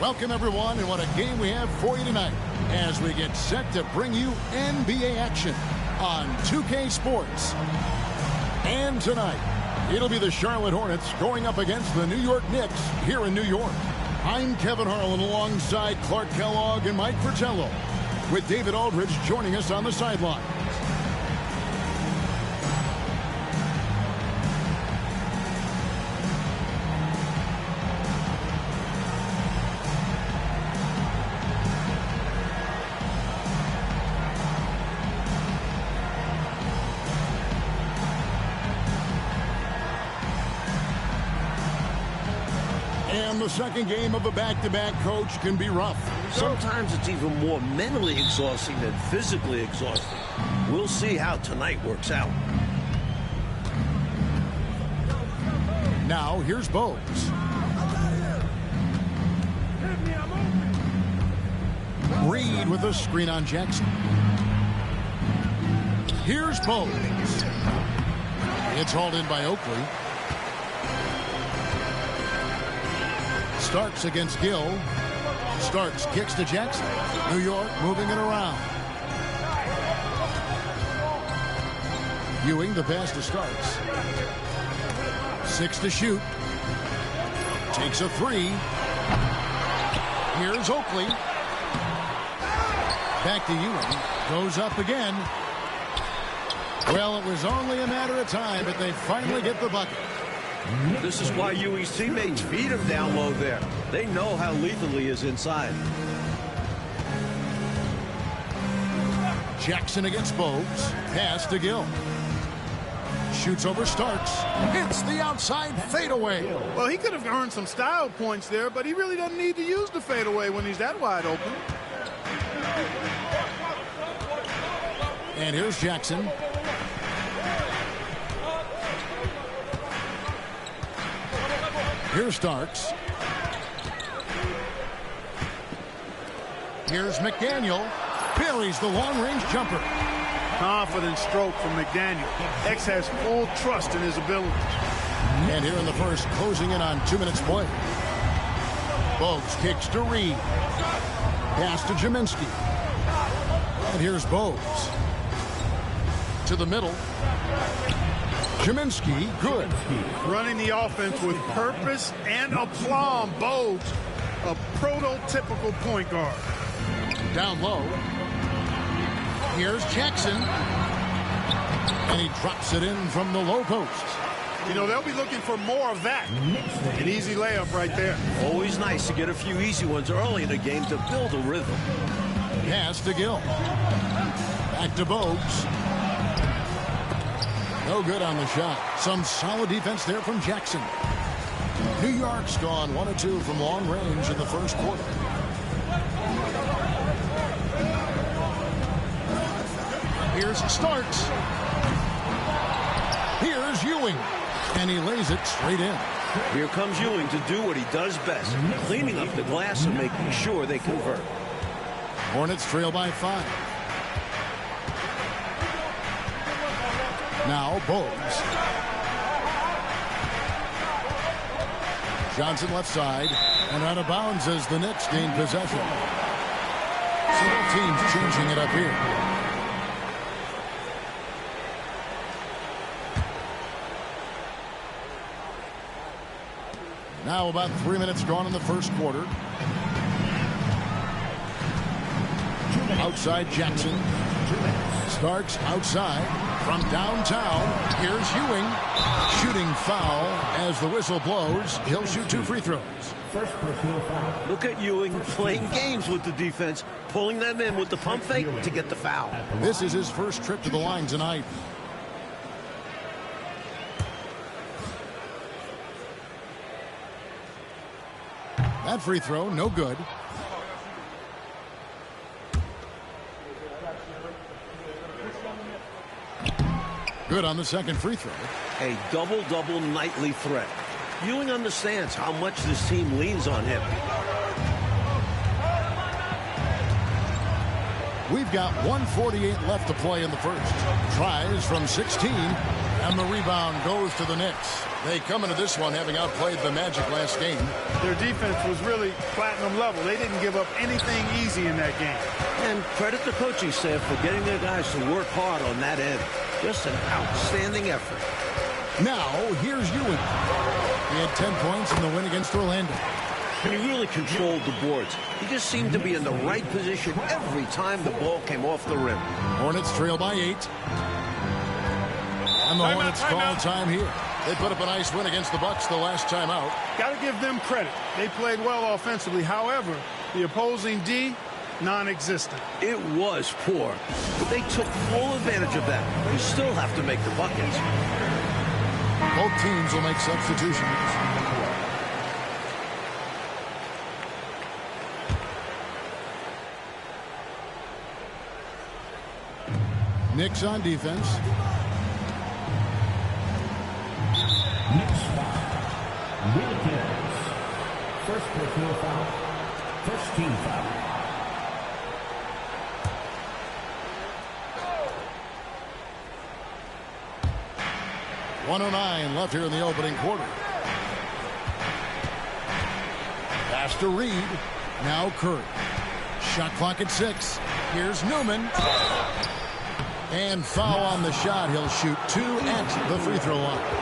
Welcome, everyone, and what a game we have for you tonight as we get set to bring you NBA action on 2K Sports. And tonight, it'll be the Charlotte Hornets going up against the New York Knicks here in New York. I'm Kevin Harlan alongside Clark Kellogg and Mike Fratello, with David Aldridge joining us on the sideline. And the second game of a back-to-back, coach, can be rough. Sometimes it's even more mentally exhausting than physically exhausting. We'll see how tonight works out. Now, here's Bowes. Reed with a screen on Jackson. Here's Bowes. It's hauled in by Oakley. Starks against Gill. Starks kicks to Jackson. New York moving it around. Ewing the pass to Starks. 6 to shoot. Takes a 3. Here's Oakley. Back to Ewing. Goes up again. Well, it was only a matter of time, but they finally get the bucket. This is why Ewing's teammates feed him down low there. They know how lethal he is inside. Jackson against Bowes. Pass to Gill. Shoots over Starks. Hits the outside fadeaway. Well, he could have earned some style points there, but he really doesn't need to use the fadeaway when he's that wide open. And here's Jackson. Here's Starks. Here's McDaniel. Buries the long-range jumper. Confident stroke from McDaniel. X has full trust in his ability. And here in the first, closing in on 2 minutes play. Bowes kicks to Reed. Pass to Jaminski. And here's Bowes. To the middle. Jaminski, good. Running the offense with purpose and aplomb. Bowes, a prototypical point guard. Down low. Here's Jackson. And he drops it in from the low post. You know, they'll be looking for more of that. An easy layup right there. Always nice to get a few easy ones early in the game to build a rhythm. Pass to Gill. Back to Bowes. No good on the shot. Some solid defense there from Jackson. New York's gone 1 of 2 from long range in the first quarter. Here's Starks. Here's Ewing. And he lays it straight in. Here comes Ewing to do what he does best, cleaning up the glass and making sure they convert. Hornets trail by 5. Now Bowes. Johnson left side and out of bounds as the Knicks gain possession. So both teams changing it up here. Now about 3 minutes gone in the first quarter. Outside Jackson. Starks outside from downtown. Here's Ewing. Shooting foul as the whistle blows. He'll shoot 2 free throws. Look at Ewing playing games with the defense, pulling them in with the pump fake to get the foul. This is his first trip to the line tonight. That free throw, no good. Good on the second free throw. A double-double nightly threat. Ewing understands how much this team leans on him. We've got 1:48 left to play in the first. Tries from 16. And the rebound goes to the Knicks. They come into this one having outplayed the Magic last game. Their defense was really platinum level. They didn't give up anything easy in that game. And credit the coaching staff for getting their guys to work hard on that end. Just an outstanding effort. Now, here's Ewing. He had 10 points in the win against Orlando. And he really controlled the boards. He just seemed to be in the right position every time the ball came off the rim. Hornets trail by 8. And the Hornets call time here. They put up a nice win against the Bucks the last time out. Got to give them credit. They played well offensively. However, the opposing D, non-existent. It was poor, but they took full advantage of that. You still have to make the buckets. Both teams will make substitutions. Knicks on defense. Knicks foul. Wilkins. First personal foul. First team foul. .109 left here in the opening quarter. Pass to Reed. Now Curry. Shot clock at 6. Here's Newman. And foul on the shot. He'll shoot 2 at the free throw line.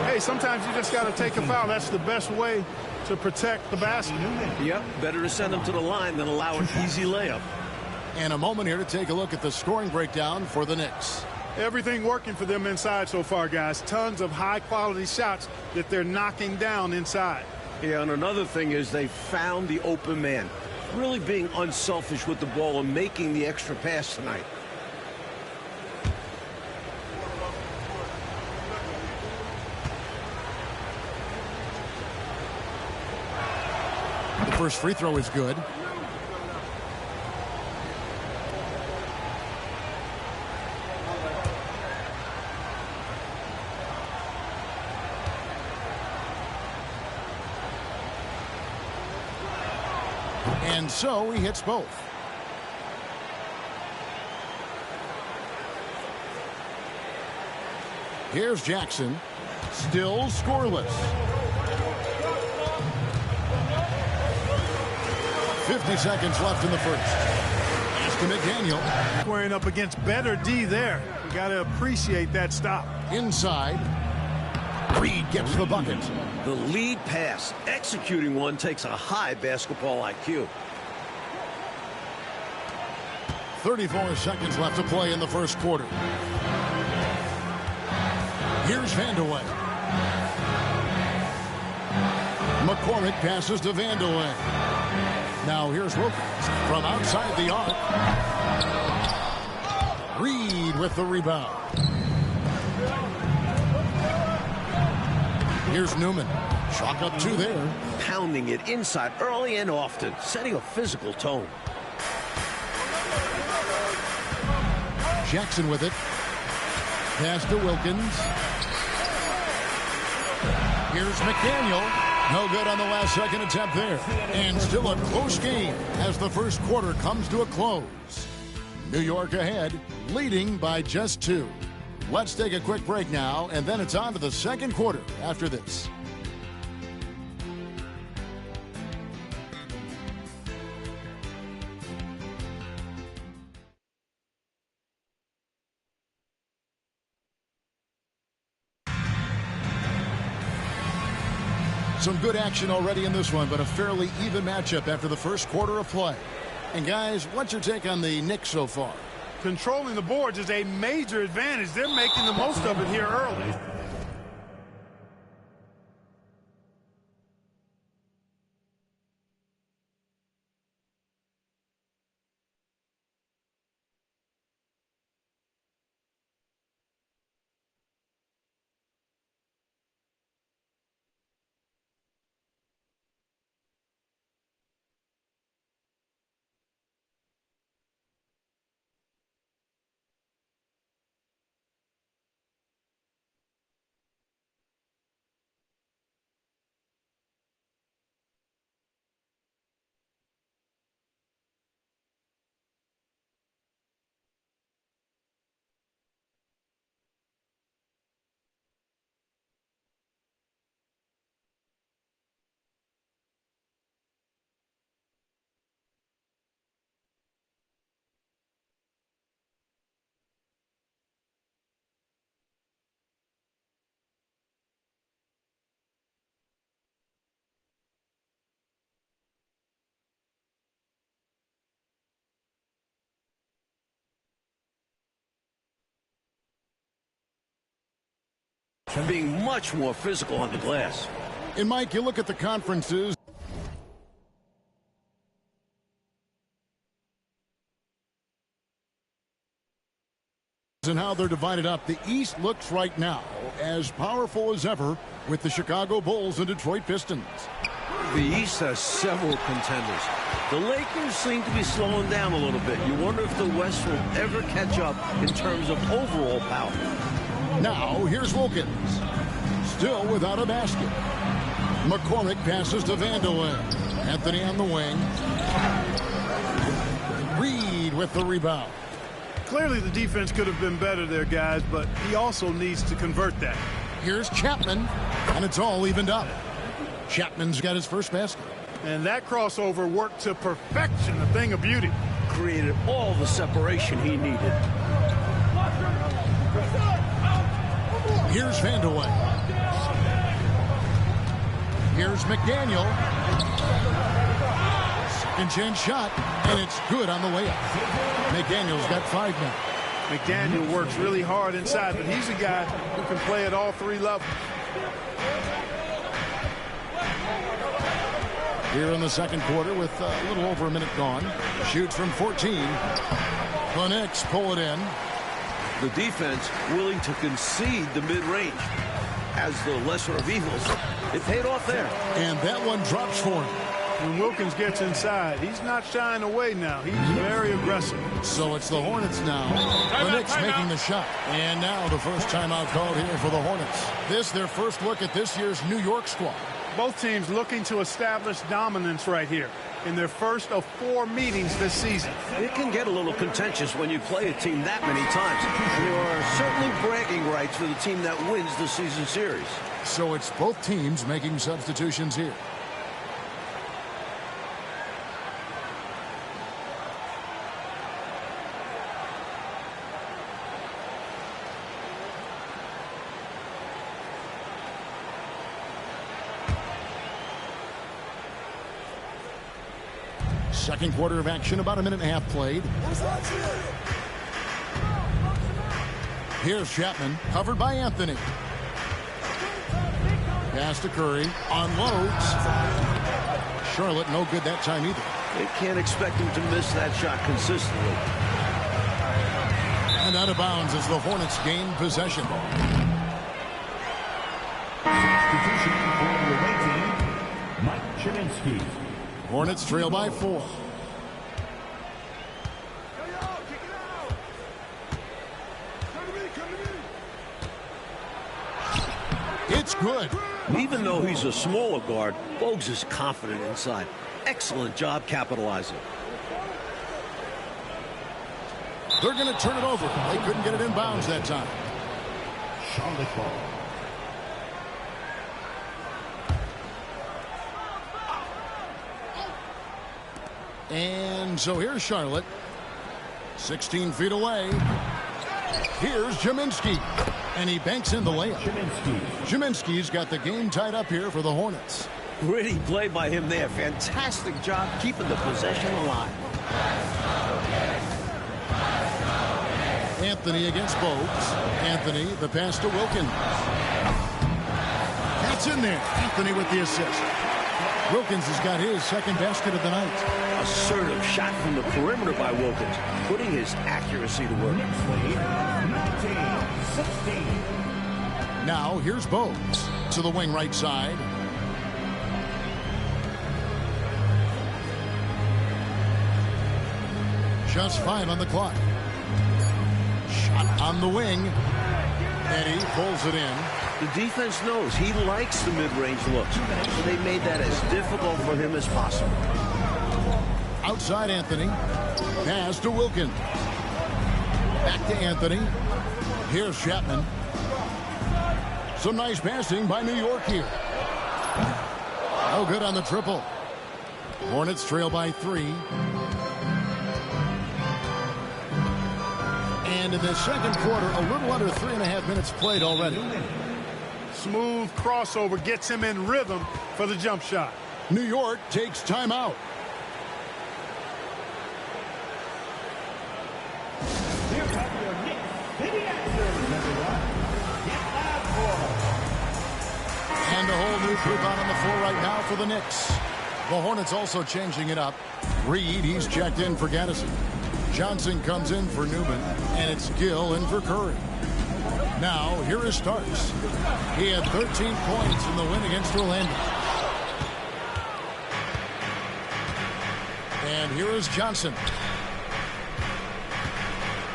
Hey, sometimes you just got to take a foul. That's the best way to protect the basket. Yep, better to send them to the line than allow an easy layup. And a moment here to take a look at the scoring breakdown for the Knicks. Everything working for them inside so far, guys. Tons of high-quality shots that they're knocking down inside. Yeah, and another thing is they found the open man. Really being unselfish with the ball and making the extra pass tonight. The first free throw is good. And so he hits both. Here's Jackson. Still scoreless. 50 seconds left in the first. Pass to McDaniel. Squaring up against better D there. You got to appreciate that stop. Inside. Reed gets the bucket. The lead pass. Executing one takes a high basketball IQ. 34 seconds left to play in the first quarter. Here's Vandeweghe. McCormick passes to Vandeweghe. Now here's Wilkins from outside the arc. Reed with the rebound. Here's Newman. Chalk up 2 there. Pounding it inside early and often, setting a physical tone. Jackson with it. Pass to Wilkins. Here's McDaniel. No good on the last second attempt there. And still a close game as the first quarter comes to a close. New York ahead, leading by just 2. Let's take a quick break now, and then it's on to the second quarter after this. Some good action already in this one, but a fairly even matchup after the first quarter of play. And guys, what's your take on the Knicks so far? Controlling the boards is a major advantage. They're making the most of it here early. being much more physical on the glass. And Mike, you look at the conferences and how they're divided up. The East looks right now as powerful as ever with the Chicago Bulls and Detroit Pistons. The East has several contenders. The Lakers seem to be slowing down a little bit. You wonder if the West will ever catch up in terms of overall power. Now, here's Wilkins. Still without a basket. McCormick passes to Vanderlyn. Anthony on the wing. Reed with the rebound. Clearly the defense could have been better there, guys, but he also needs to convert that. Here's Chapman, and it's all evened up. Chapman's got his first basket. And that crossover worked to perfection, a thing of beauty. Created all the separation he needed. Here's Vanderlyn. Here's McDaniel. Second chance shot, and it's good on the layup. McDaniel's got 5 now. McDaniel works really hard inside, but he's a guy who can play at all 3 levels. Here in the second quarter with a little over a minute gone. Shoots from 14. The Knicks pull it in. The defense willing to concede the mid-range. As the lesser of evils, it paid off there. And that one drops for him. When Wilkins gets inside, he's not shying away now. He's very aggressive. So it's the Hornets now. The Knicks making the shot. And now the first timeout called here for the Hornets. This their first look at this year's New York squad. Both teams looking to establish dominance right here in their first of 4 meetings this season. It can get a little contentious when you play a team that many times. There are certainly bragging rights for the team that wins the season series. So it's both teams making substitutions here. Second quarter of action, about a minute and a half played. Here's Chapman, covered by Anthony. Pass to Curry, unloads. Charlotte no good that time either. They can't expect him to miss that shot consistently. And out of bounds as the Hornets gain possession. Substitution for the away team, Mike Chiminski. Hornets trail by 4. It's good. Even though he's a smaller guard, Bogues is confident inside. Excellent job capitalizing. They're going to turn it over. They couldn't get it in bounds that time. Charlotte ball. And so here's Charlotte. 16 feet away. Here's Jaminski. And he banks in the layup. Jaminski's got the game tied up here for the Hornets. Gritty play by him there. Fantastic job keeping the possession alive. Anthony against Bogues. Anthony, the pass to Wilkins. That's in there. Anthony with the assist. Wilkins has got his second basket of the night. Assertive shot from the perimeter by Wilkins, putting his accuracy to work. Now here's Bogues to the wing right side. Just 5 on the clock. Shot on the wing. Eddie pulls it in. The defense knows he likes the mid-range looks, so they made that as difficult for him as possible. Outside Anthony. Pass to Wilkins. Back to Anthony. Here's Chapman. Some nice passing by New York here. No good on the triple. Hornets trail by 3. And in the second quarter, a little under 3.5 minutes played already. Smooth crossover gets him in rhythm for the jump shot. New York takes timeout. Here come your Knicks. In the action, everyone. Get loud for rebound on the floor right now for the Knicks. The Hornets also changing it up. Reed, he's checked in for Gaddison. Johnson comes in for Newman, and it's Gill in for Curry. Now, here is Starks. He had 13 points in the win against Orlando. And here is Johnson.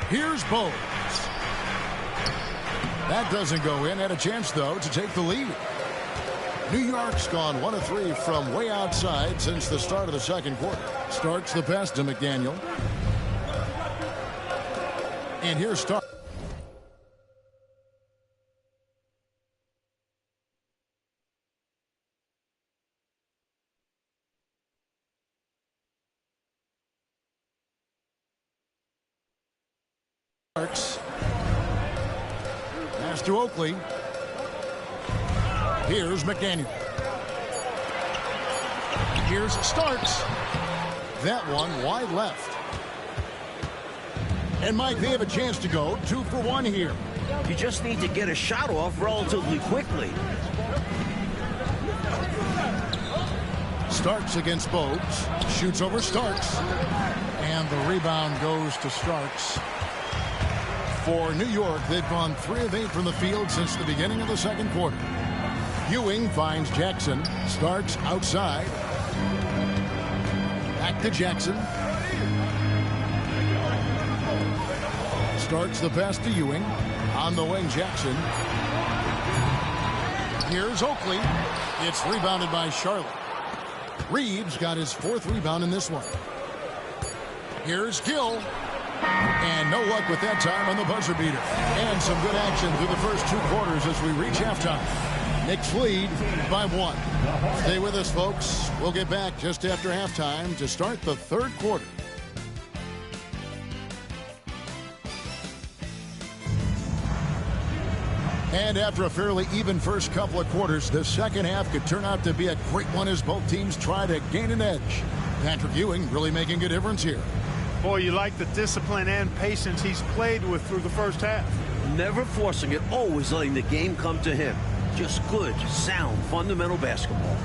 Here's Bowles. That doesn't go in. Had a chance, though, to take the lead. New York's gone 1 of 3 from way outside since the start of the second quarter. Starts the pass to McDaniel. And here's Starks. Pass to Oakley. Here's McDaniel. Here's Starks. That one wide left. And Mike, they have a chance to go 2 for 1 here. You just need to get a shot off relatively quickly. Starks against Bogues. Shoots over Starks. And the rebound goes to Starks. For New York, they've gone 3 of 8 from the field since the beginning of the second quarter. Ewing finds Jackson. Starks outside. Back to Jackson. Starts the pass to Ewing. On the wing, Jackson. Here's Oakley. It's rebounded by Charlotte. Reeves got his 4th rebound in this one. Here's Gill. And no luck with that time on the buzzer beater. And some good action through the first 2 quarters as we reach halftime. Knicks lead by 1. Stay with us, folks. We'll get back just after halftime to start the third quarter. And after a fairly even first couple of quarters, the second half could turn out to be a great one as both teams try to gain an edge. Patrick Ewing really making a difference here. Boy, you like the discipline and patience he's played with through the first half. Never forcing it, always letting the game come to him. Just good, sound, fundamental basketball.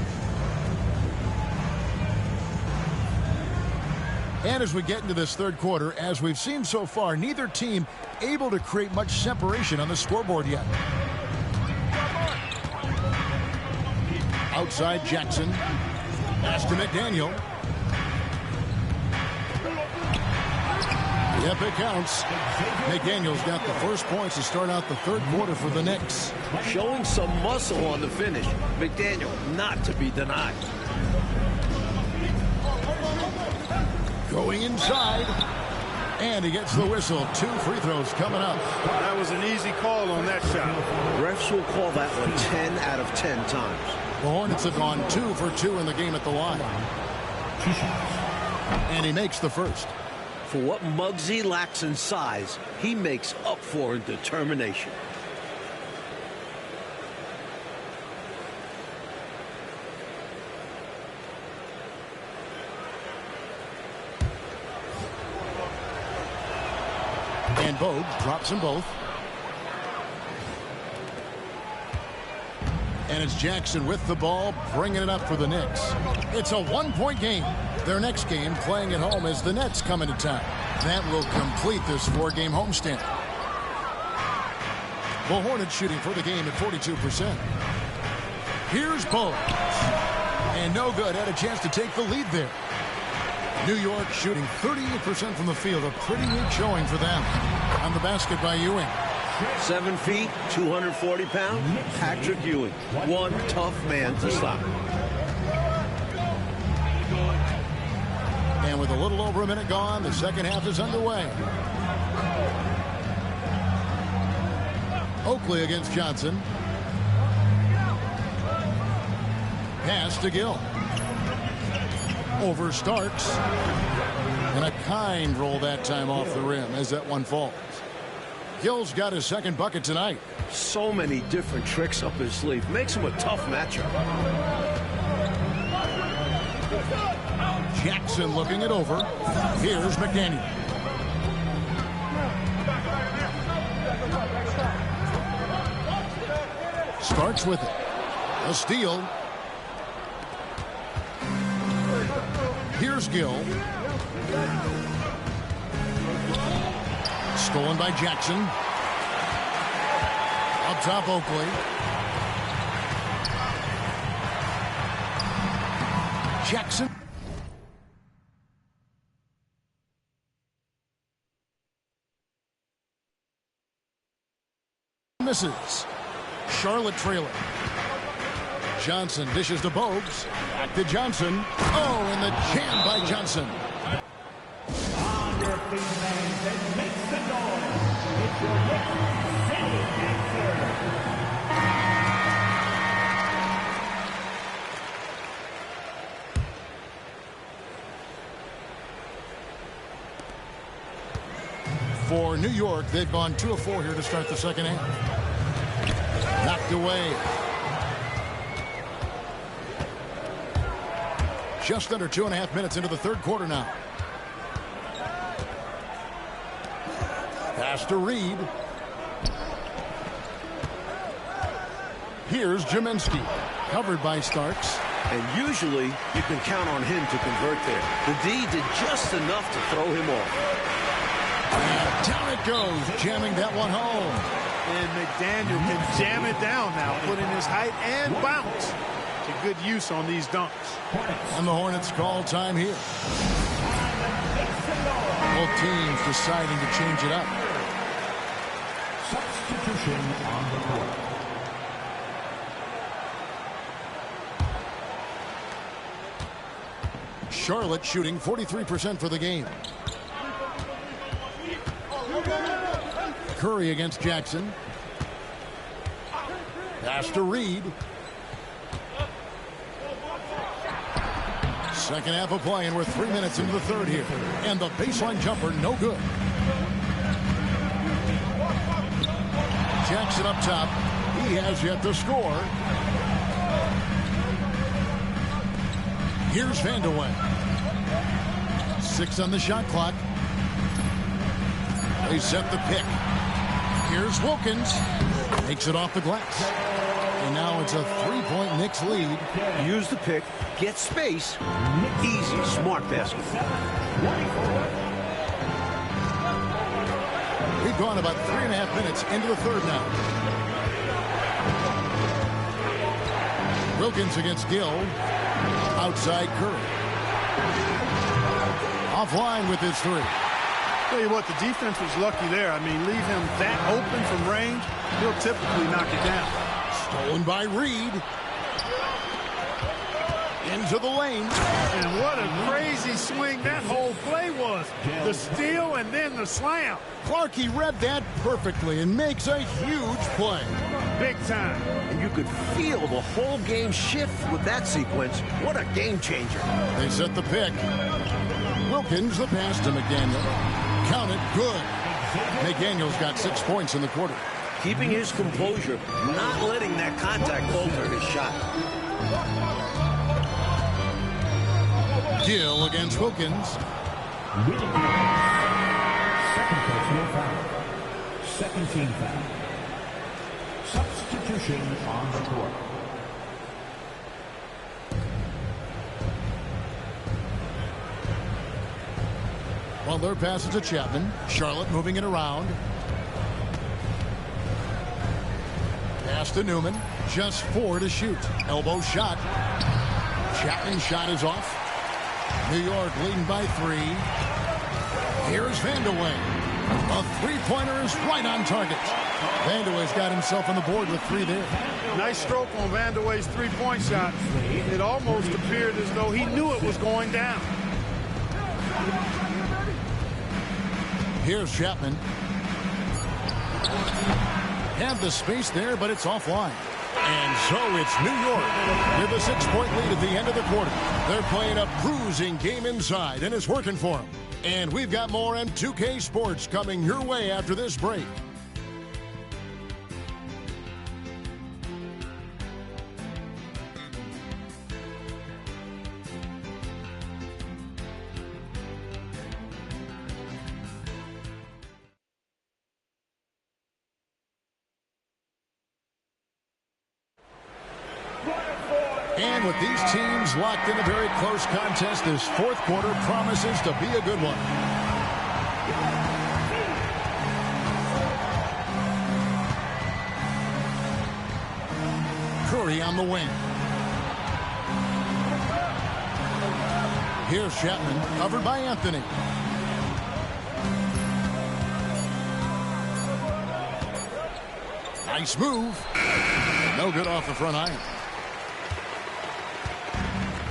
And as we get into this third quarter, as we've seen so far, neither team able to create much separation on the scoreboard yet. Outside Jackson. Pass to McDaniel. Yep, it counts. McDaniel's got the first points to start out the third quarter for the Knicks. Showing some muscle on the finish. McDaniel not to be denied. Going inside. And he gets the whistle. 2 free throws coming up. That was an easy call on that shot. Refs will call that one 10 out of 10 times. The Hornets have gone 2 for 2 in the game at the line. And he makes the first. For what Muggsy lacks in size, he makes up for in determination. And Bogues drops them both. And it's Jackson with the ball, bringing it up for the Knicks. It's a 1-point game. Their next game, playing at home, as the Nets come into town. That will complete this 4-game homestand. The Hornets shooting for the game at 42%. Here's Bogues. And no good. Had a chance to take the lead there. New York shooting 38% from the field. A pretty weak showing for them. On the basket by Ewing. 7 feet, 240 pounds, Patrick Ewing. One tough man to stop. And with a little over a minute gone, the second half is underway. Oakley against Johnson. Pass to Gill. Over Starks. And a kind roll that time off the rim as that one falls. Gill's got his second bucket tonight. So many different tricks up his sleeve. Makes him a tough matchup. Jackson looking it over. Here's McDaniel. Starks with it. A steal. Here's Gill. Stolen by Jackson. Up top, Oakley. Jackson. Misses. Charlotte trailing. Johnson dishes to Bogues. Back to Johnson. Oh, and the jam by Johnson. On your feet, fans, and make some noise. It's your next city answer. For New York, they've gone 2 of 4 here to start the second half. Knocked away. Just under 2.5 minutes into the third quarter now. Pass to Reed. Here's Jaminski. Covered by Starks. And usually you can count on him to convert there. The D did just enough to throw him off. And down it goes, jamming that one home. And McDaniel can jam it down now, putting his height and bounce to good use on these dunks. And the Hornets call time here. Both teams deciding to change it up. Substitution on the court. Charlotte shooting 43% for the game. Curry against Jackson. Pass to Reed. Second half of play, and we're 3 minutes into the third here. And the baseline jumper, no good. Jackson up top. He has yet to score. Here's Vandeweghe. 6 on the shot clock. They set the pick. Here's Wilkins. Takes it off the glass. And now it's a 3-point Knicks lead. Use the pick, get space. Easy, smart basket. We've gone about 3.5 minutes into the third now. Wilkins against Gill. Outside Curry. Offline with his 3. Tell you what, the defense was lucky there. I mean, leave him that open from range, he'll typically knock it down. Stolen by Reed. Into the lane. And what a crazy swing that whole play was. The steal and then the slam. Clarkey read that perfectly and makes a huge play. Big time. And you could feel the whole game shift with that sequence. What a game changer. They set the pick. Wilkins, the pass to McDaniel. Count it, good. McDaniel's got 6 points in the quarter. Keeping his composure, not letting that contact alter his shot. Gill against Wilkins. Second personal foul. Second team foul. Substitution on the court. Well, their pass is to Chapman. Charlotte moving it around. Pass to Newman. Just 4 to shoot. Elbow shot. Chapman's shot is off. New York leading by 3. Here's Vandeweghe. A 3-pointer is right on target. Vandeweghe's got himself on the board with 3 there. Nice stroke on Vandeweghe's 3-point shot. It almost appeared as though he knew it was going down. Here's Chapman. Have the space there, but it's offline. And so it's New York with a 6-point lead at the end of the quarter. They're playing a bruising game inside, and it's working for them. And we've got more M2K Sports coming your way after this break. And with these teams locked in a very close contest, this fourth quarter promises to be a good one. Curry on the wing. Here's Chapman, covered by Anthony. Nice move. No good off the front iron.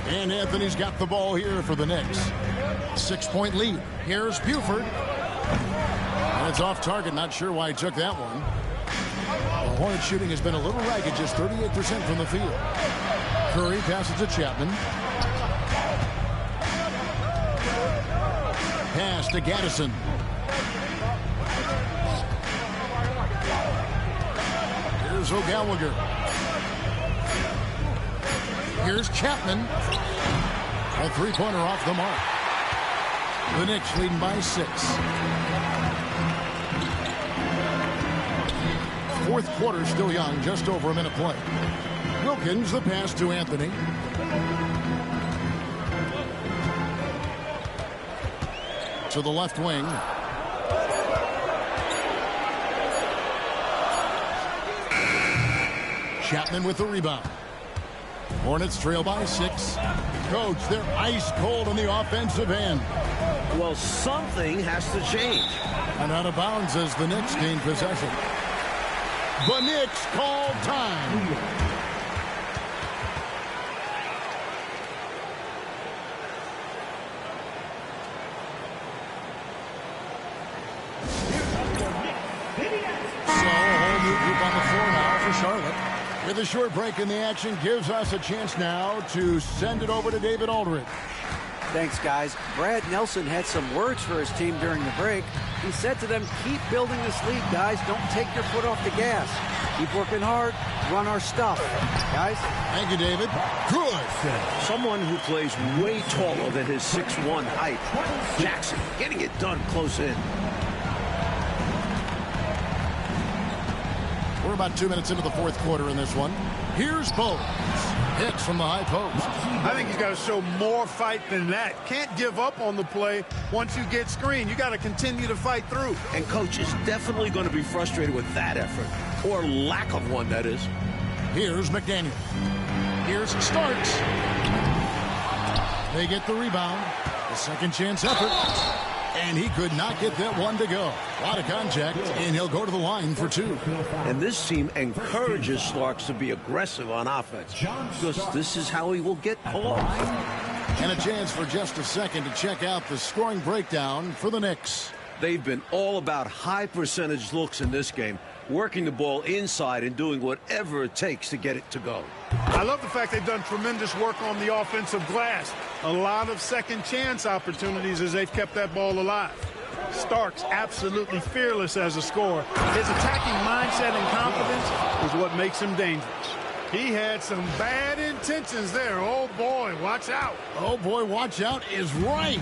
And Anthony's got the ball here for the Knicks. 6-point lead. Here's Buford. And it's off target. Not sure why he took that one. The Hornets shooting has been a little ragged, just 38% from the field. Curry passes to Chapman. Pass to Gaddison. Here's O'Gallagher. Here's Chapman. A three-pointer off the mark. The Knicks leading by 6. Fourth quarter still young, just over a minute play. Wilkins, the pass to Anthony. To the left wing. Chapman with the rebound. Hornets trail by 6. Coach, they're ice cold on the offensive end. Well, something has to change. And out of bounds as the Knicks gain possession. The Knicks call time. So, a whole new group on the floor now for Charlotte. With a short break in the action, gives us a chance now to send it over to David Aldridge. Thanks, guys. Brad Nelson had some words for his team during the break. He said to them, keep building this lead, guys. Don't take your foot off the gas. Keep working hard. Run our stuff. Guys? Thank you, David. Good. Someone who plays way taller than his 6'1" height. Jackson getting it done close in. We're about 2 minutes into the fourth quarter in this one. Here's Bowles. Hits from the high post. I think he's got to show more fight than that. Can't give up on the play once you get screened. You got to continue to fight through. And coach is definitely going to be frustrated with that effort. Or lack of one, that is. Here's McDaniel. Here's Starks. They get the rebound. The second chance effort. And he could not get that one to go. A lot of contact, and he'll go to the line for 2. And this team encourages Starks to be aggressive on offense, because this is how he will get calls. And a chance for just a second to check out the scoring breakdown for the Knicks. They've been all about high percentage looks in this game, working the ball inside and doing whatever it takes to get it to go. I love the fact they've done tremendous work on the offensive glass. A lot of second chance opportunities as they've kept that ball alive. Starks absolutely fearless as a scorer. His attacking mindset and confidence is what makes him dangerous. He had some bad intentions there. Oh, boy, watch out. Oh, boy, watch out is right.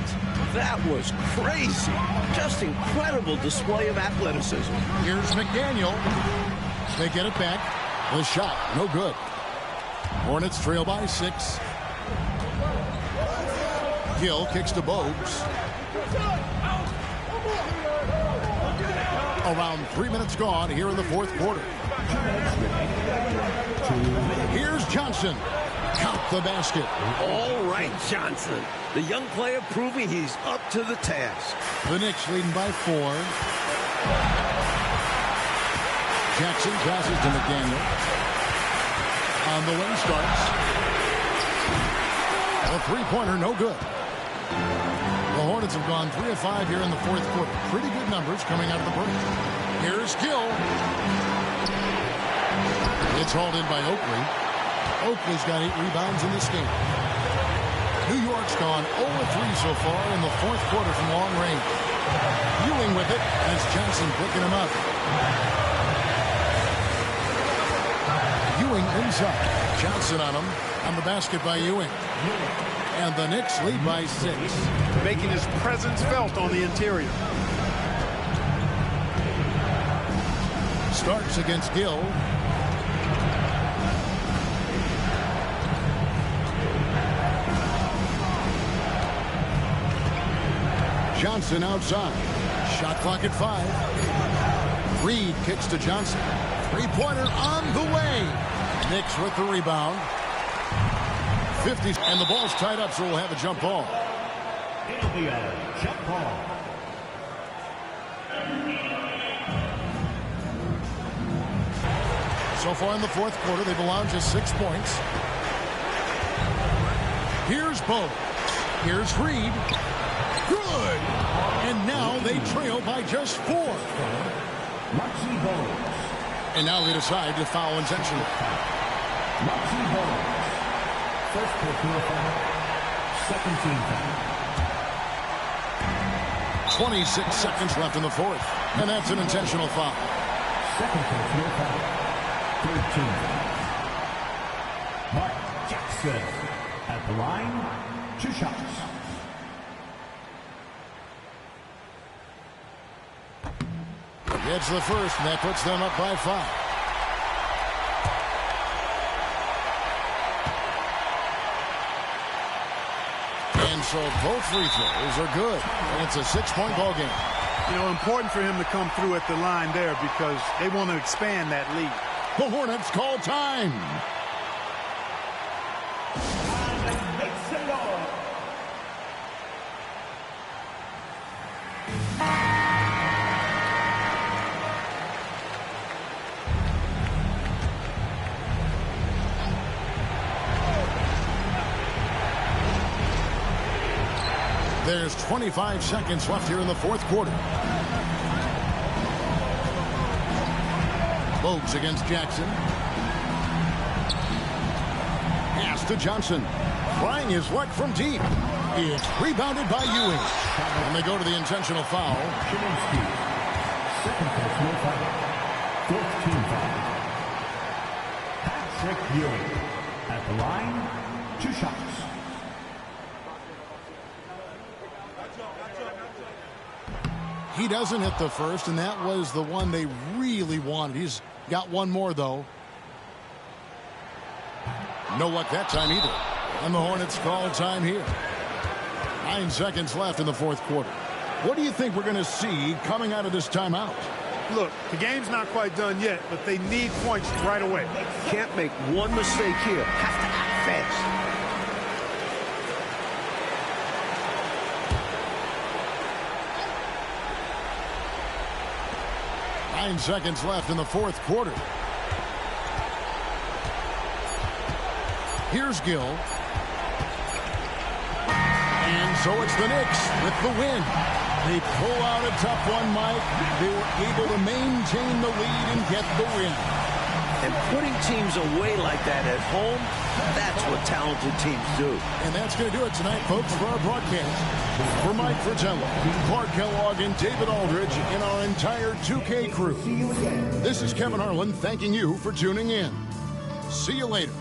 That was crazy. Just incredible display of athleticism. Here's McDaniel. They get it back. The shot, no good. Hornets trail by 6. Gill kicks to Bogues. Around 3 minutes gone here in the fourth quarter. Here's Johnson. Count the basket. All right, Johnson. The young player proving he's up to the task. The Knicks leading by 4. Jackson passes to McDaniel. On the wing Starks. A three-pointer, no good. The Hornets have gone 3 of 5 here in the fourth quarter. Pretty good numbers coming out of the break. Here's Gill. It's hauled in by Oakley. Oakley's got 8 rebounds in this game. New York's gone 0 of 3 so far in the fourth quarter from long range. Ewing with it as Johnson picking him up. Ewing inside. Johnson on him. On the basket by Ewing. And the Knicks lead by 6. Making his presence felt on the interior. Starks against Gill. Johnson outside. Shot clock at 5. Reed kicks to Johnson. Three-pointer on the way. Knicks with the rebound. 50, and the ball's tied up, so we'll have a jump ball. It'll be a jump ball. So far in the fourth quarter, they've allowed just 6 points. Here's Bo. Here's Reed. Good. And now they trail by just 4. And now they decide to foul intentionally. First personal foul. Second team foul. 26 seconds left in the fourth. And that's an intentional foul. Second personal foul. Third team foul. Mark Jackson at the line. 2 shots. Gets the first, and that puts them up by 5. And so both free throws are good. And it's a 6-point ball game. You know, important for him to come through at the line there because they want to expand that lead. The Hornets call time. And make some noise. There's 25 seconds left here in the fourth quarter. Bogues against Jackson. Pass to Johnson. Trying his luck from deep. It's rebounded by Ewing. And they go to the intentional foul. Second personal foul. Fourth team foul. Patrick Ewing at the line. 2 shots. He doesn't hit the first, and that was the one they really wanted. He's got one more, though. No luck that time either. And the Hornets call time here. 9 seconds left in the fourth quarter. What do you think we're going to see coming out of this timeout? Look, the game's not quite done yet, but they need points right away. Can't make one mistake here. Have to act fast. 9 seconds left in the fourth quarter. Here's Gill. And so it's the Knicks with the win. They pull out a tough one, Mike. They were able to maintain the lead and get the win. And putting teams away like that at home, that's what talented teams do. And that's going to do it tonight, folks, for our broadcast. For Mike Fratello, Clark Kellogg, and David Aldridge, and our entire 2K crew, this is Kevin Harlan thanking you for tuning in. See you later.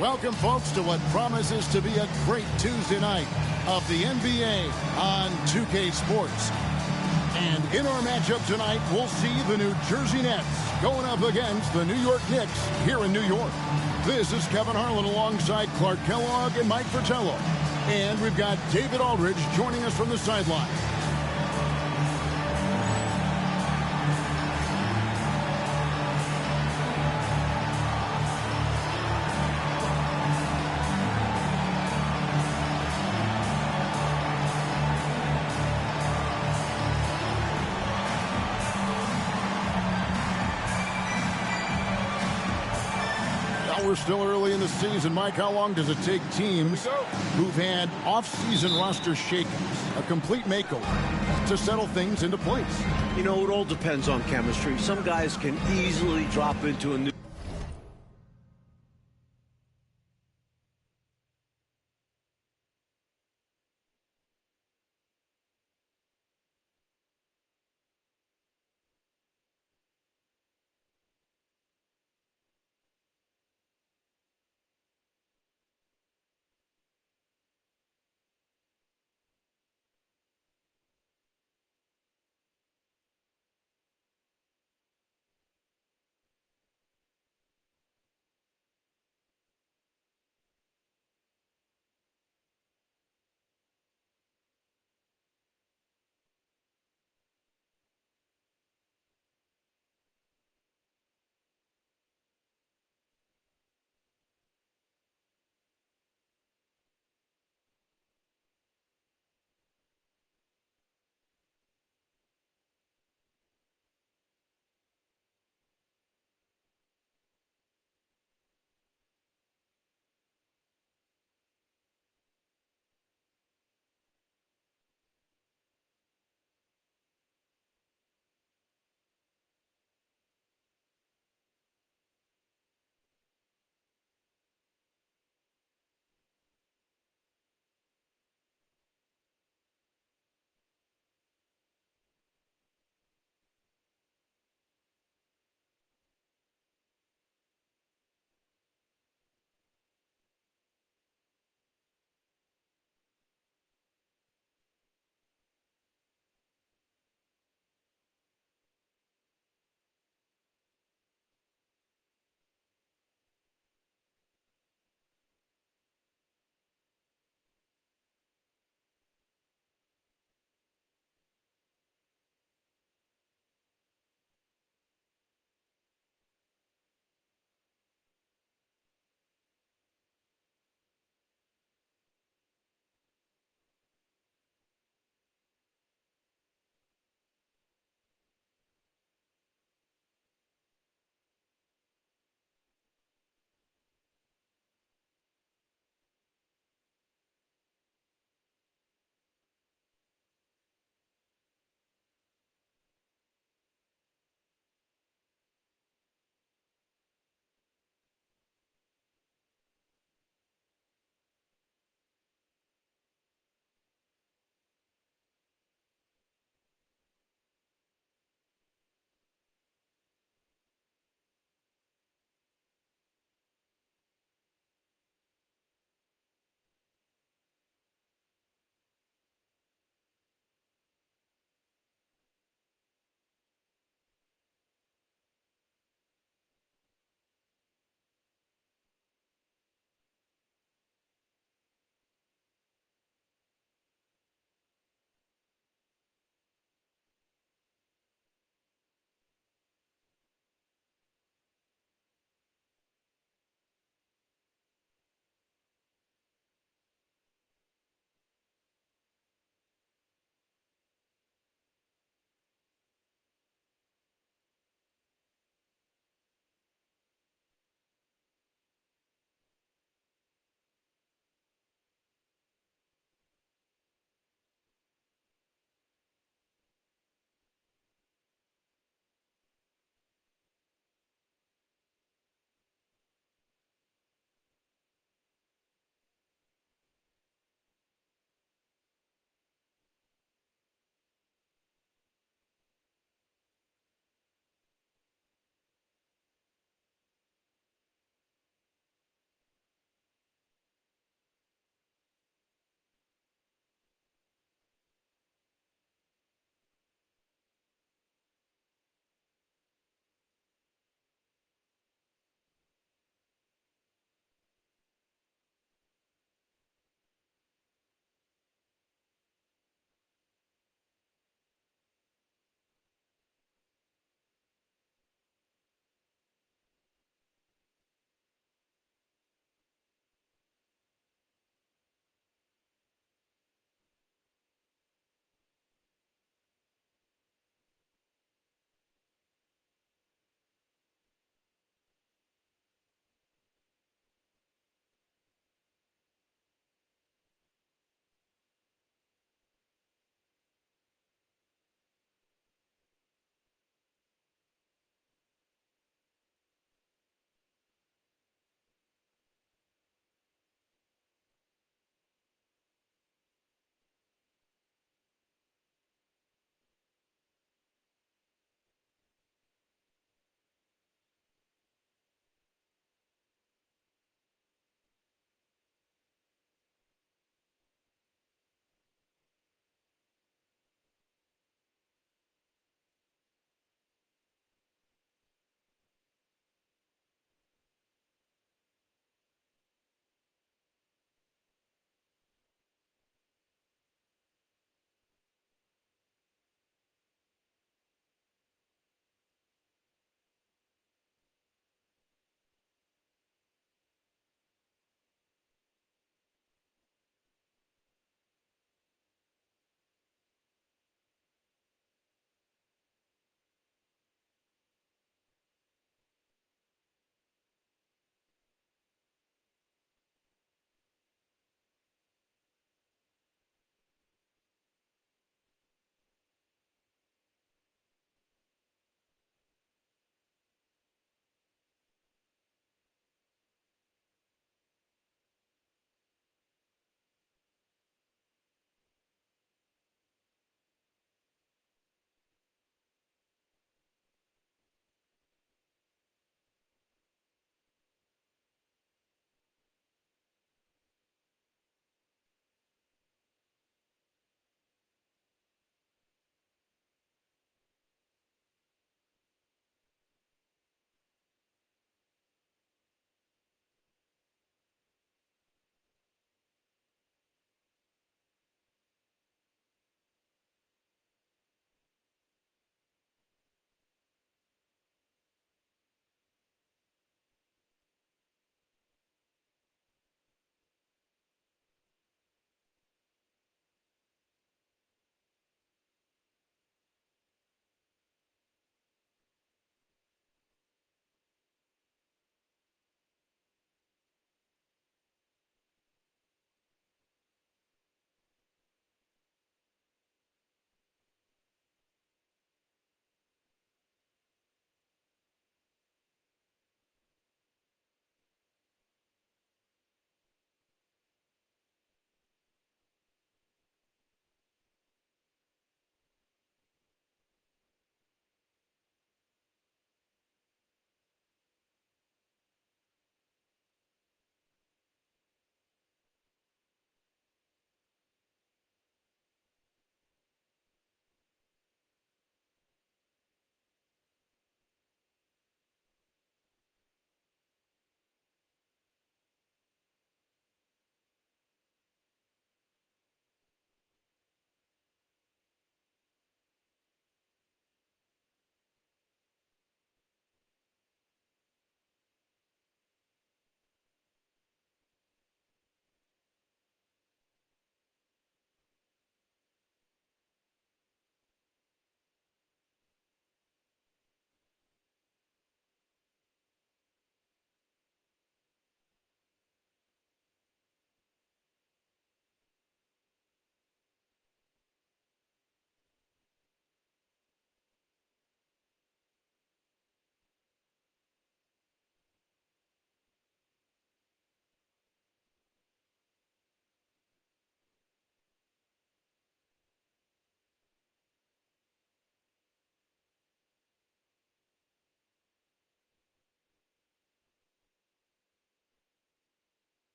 Welcome, folks, to what promises to be a great Tuesday night of the NBA on 2K Sports. And in our matchup tonight, we'll see the New Jersey Nets going up against the New York Knicks here in New York. This is Kevin Harlan alongside Clark Kellogg and Mike Fratello. And we've got David Aldridge joining us from the sideline. We're still early in the season. Mike, how long does it take teams who've had off-season roster shakeups, a complete makeover, to settle things into place? You know, it all depends on chemistry. Some guys can easily drop into a new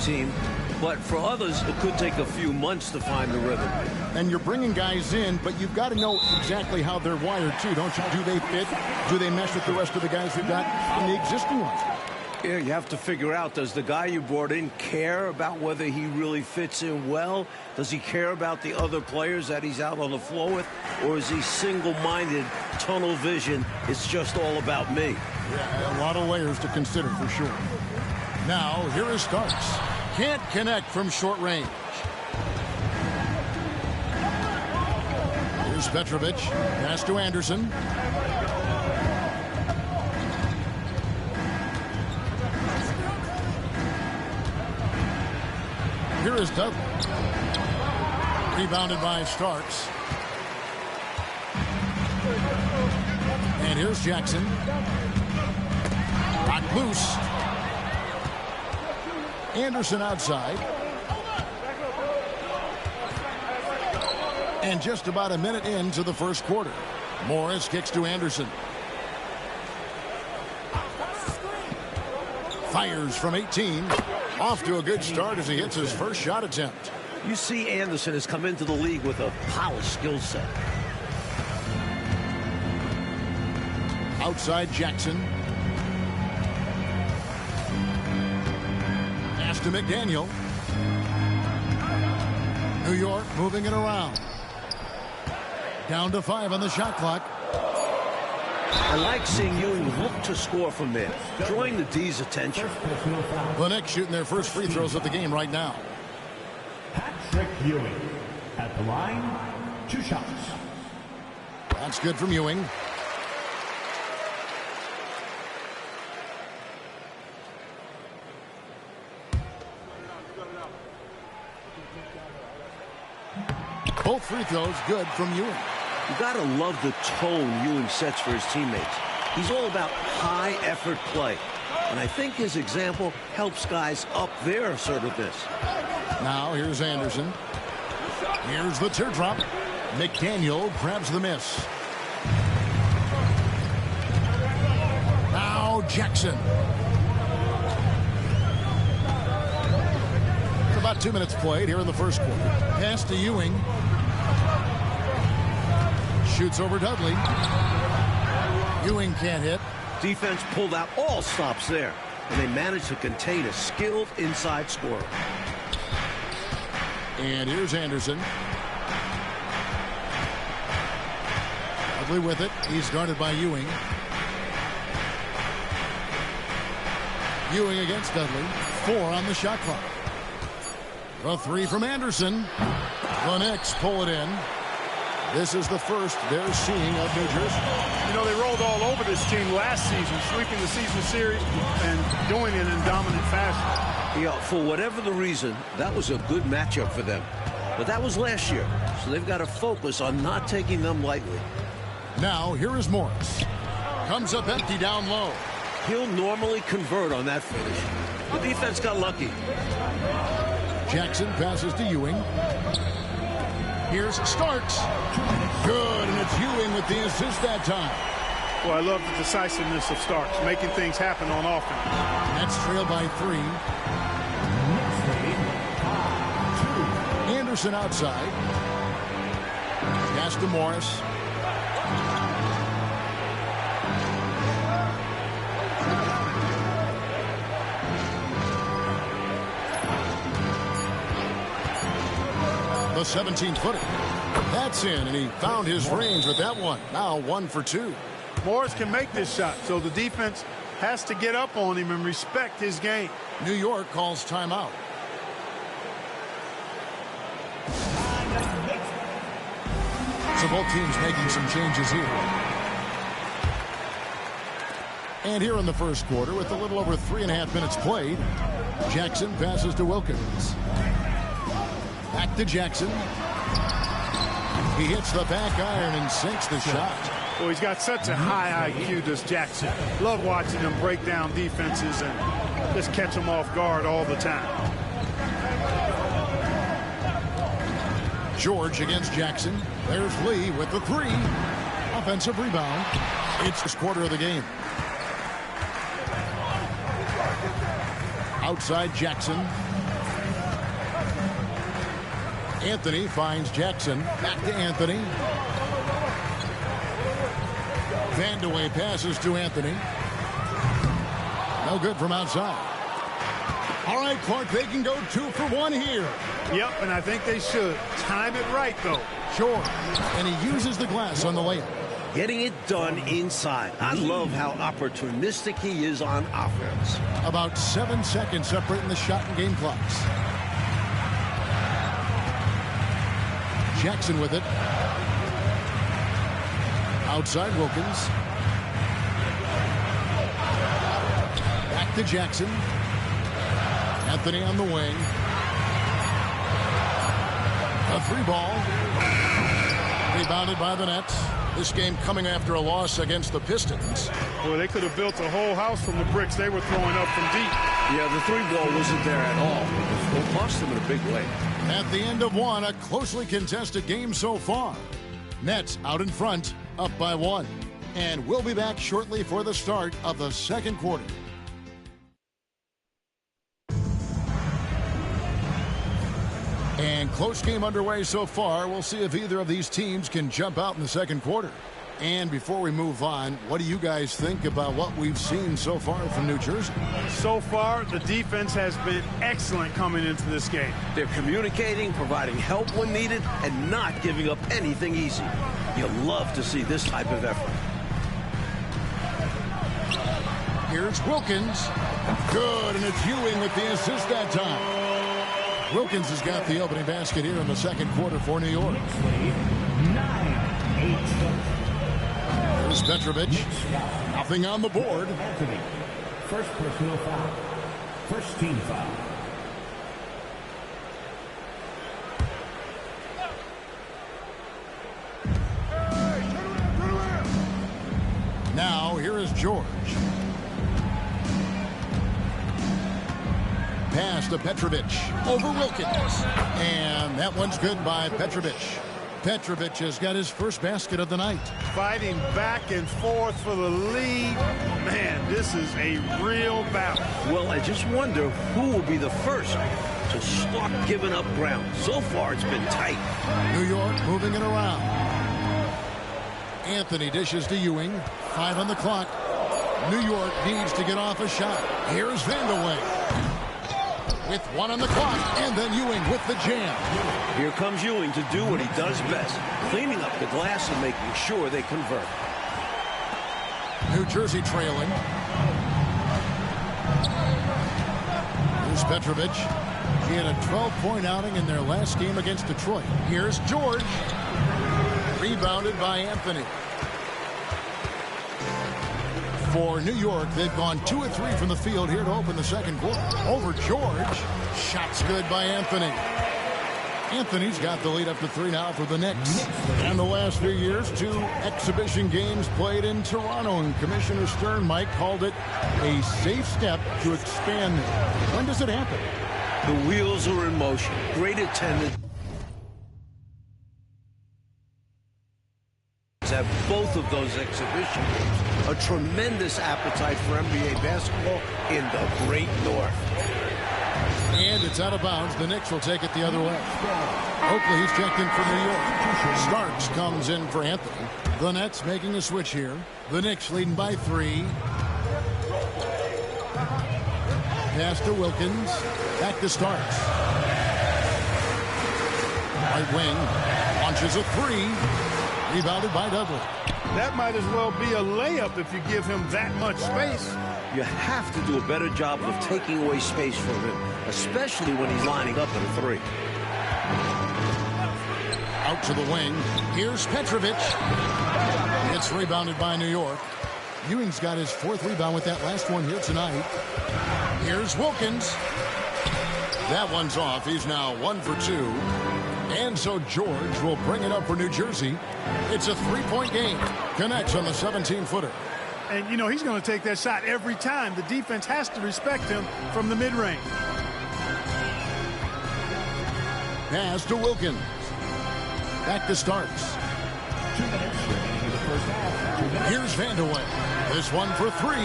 team, but for others, it could take a few months to find the rhythm. And you're bringing guys in, but you've got to know exactly how they're wired, too, don't you? Do they fit? Do they mesh with the rest of the guys we've got in the existing ones? Yeah, you have to figure out, does the guy you brought in care about whether he really fits in well? Does he care about the other players that he's out on the floor with? Or is he single-minded, tunnel vision, it's just all about me? Yeah, a lot of layers to consider for sure. Now, here is Starks. Can't connect from short range. Here's Petrovic. Pass to Anderson. Here is Dudley. Rebounded by Starks. And here's Jackson. Knocked loose. Anderson outside. And just about a minute into the first quarter. Morris kicks to Anderson. Fires from 18. Off to a good start as he hits his first shot attempt. You see Anderson has come into the league with a polished skill set. Outside Jackson. Pass to McDaniel. New York moving it around. Down to 5 on the shot clock. I like seeing Ewing look to score from there, drawing the D's attention. The Knicks shooting their first free throws of the game right now. Patrick Ewing at the line, 2 shots. That's good from Ewing. Both free throws good from Ewing. You gotta love the tone Ewing sets for his teammates. He's all about high-effort play. And I think his example helps guys up their assertiveness. Now here's Anderson. Here's the teardrop. McDaniel grabs the miss. Now Jackson. It's about 2 minutes played here in the first quarter. Pass to Ewing. Shoots over Dudley. Ewing can't hit. Defense pulled out all stops there, and they managed to contain a skilled inside scorer. And here's Anderson. Dudley with it. He's guarded by Ewing. Ewing against Dudley. 4 on the shot clock. A 3 from Anderson. The Knicks pull it in. This is the first they're seeing of New Jersey. You know, they rolled all over this team last season, sweeping the season series and doing it in dominant fashion. Yeah, for whatever the reason, that was a good matchup for them. But that was last year, so they've got to focus on not taking them lightly. Now, here is Morris. Comes up empty down low. He'll normally convert on that finish. The defense got lucky. Jackson passes to Ewing. Here's Starks. Good, and it's Ewing with the assist that time. Well, I love the decisiveness of Starks, making things happen on offense. Nets trail by 3. Anderson outside. Pass to Morris. The 17-footer. That's in, and he found his range with that one. Now 1 for 2. Morris can make this shot, so the defense has to get up on him and respect his game. New York calls timeout. So both teams making some changes here. And here in the first quarter, with a little over 3.5 minutes played, Jackson passes to Wilkins. Back to Jackson. He hits the back iron and sinks the shot. Well, he's got such a high IQ, does Jackson. Love watching him break down defenses and just catch them off guard all the time. George against Jackson. There's Lee with the 3. Offensive rebound. It's this quarter of the game. Outside Jackson. Anthony finds Jackson. Back to Anthony. Vandeweghe passes to Anthony. No good from outside. All right, Clark, they can go 2 for 1 here. Yep, and I think they should. Time it right, though. George, and he uses the glass on the layup. Getting it done inside. I love how opportunistic he is on offense. About 7 seconds separating the shot and game clocks. Jackson with it. Outside Wilkins. Back to Jackson. Anthony on the wing. A 3-ball. Rebounded by the Nets. This game coming after a loss against the Pistons. Well, they could have built a whole house from the bricks they were throwing up from deep. Yeah, the 3-ball wasn't there at all. It cost them in a big way. At the end of one, a closely contested game so far. Nets out in front, up by 1. And we'll be back shortly for the start of the second quarter. And close game underway so far. We'll see if either of these teams can jump out in the second quarter. And before we move on, what do you guys think about what we've seen so far from New Jersey? So far, the defense has been excellent coming into this game. They're communicating, providing help when needed, and not giving up anything easy. You love to see this type of effort. Here's Wilkins. Good, and it's Ewing with the assist that time. Wilkins has got the opening basket here in the second quarter for New York. Here's Petrovic. Nothing on the board. First personal foul. First team foul. Now, here is George. Pass to Petrovic over Wilkins. And that one's good by Petrovic. Petrovic has got his first basket of the night. Fighting back and forth for the lead. Man, this is a real battle. Well, I just wonder who will be the first to start giving up ground. So far, it's been tight. New York moving it around. Anthony dishes to Ewing. 5 on the clock. New York needs to get off a shot. Here's Vandeweghe. With 1 on the clock, and then Ewing with the jam. Here comes Ewing to do what he does best, cleaning up the glass and making sure they convert. New Jersey trailing. Here's Petrovic. He had a 12-point outing in their last game against Detroit. Here's George. Rebounded by Anthony. For New York, they've gone 2 of 3 from the field here to open the second quarter. Over George. Shots good by Anthony. Anthony's got the lead up to 3 now for the Knicks. And the last few years, 2 exhibition games played in Toronto. And Commissioner Stern, Mike, called it a safe step to expand. When does it happen? The wheels are in motion. Great attendance. At both of those exhibition games. A tremendous appetite for NBA basketball in the Great North. And it's out of bounds. The Knicks will take it the other way. Oakley, he's checked in for New York. Starks comes in for Anthony. The Nets making a switch here. The Knicks leading by 3. Pass to Wilkins. Back to Starks. Right wing. Launches a 3. Rebounded by Dudley. That might as well be a layup if you give him that much space. You have to do a better job of taking away space from him, especially when he's lining up at a 3. Out to the wing. Here's Petrovic. It's rebounded by New York. Ewing's got his 4th rebound with that last one here tonight. Here's Wilkins. That one's off. He's now 1 for 2. And so George will bring it up for New Jersey. It's a 3-point game. Connects on the 17-footer. And, you know, he's going to take that shot every time. The defense has to respect him from the mid-range. Pass to Wilkins. Back to Starks. 2 minutes remaining in the first half. Here's Vandeweghe. This one for 3.